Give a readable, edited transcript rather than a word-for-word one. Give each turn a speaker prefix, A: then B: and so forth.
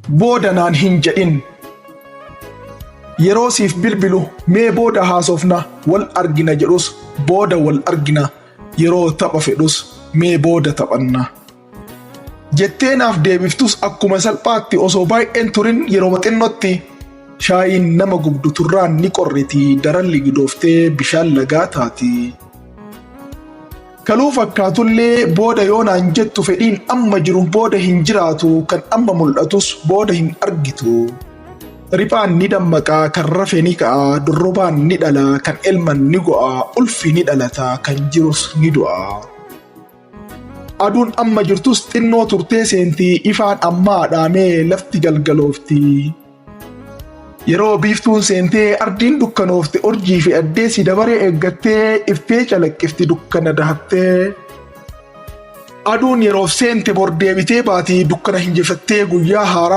A: Booda naan hin jedhin. Yeroo siif bilbilu mee booda haasofna wal argina jedhus booda wal argina. Yeroo tapha fedhus mee booda taphanna. Jettee naaf deebiftus akkuma salphaatti osoo baay'een turin yeroo xinnootti shaayiin nama gubdu turraan ni qorriti daralli gidooftee bishaan lagaa taati. Kaluu fakkaatullee booda yoo naan jettu fedhiin amma jiru booda hin jiraatu kan amma mul'atus booda hin argitu. Riphaan ni dammaqaa kan rafe ni ka'a durrobaan ni dhala kan elman ni go'a ulfi ni dhalata kan jirus ni du'a. Aduun amma jirtus xinnoo turtee seenti ifaan ammaa dhaamee lafti galgaloofti. Yeroo biiftuun seentee ardiin dukkanoofte orjii fi addeessi dabaree eeggattee iftee calaqqifti dukkana dahattee. Aduun yeroof seente bor deebitee baati dukkana hinjifattee guyyaa haaraa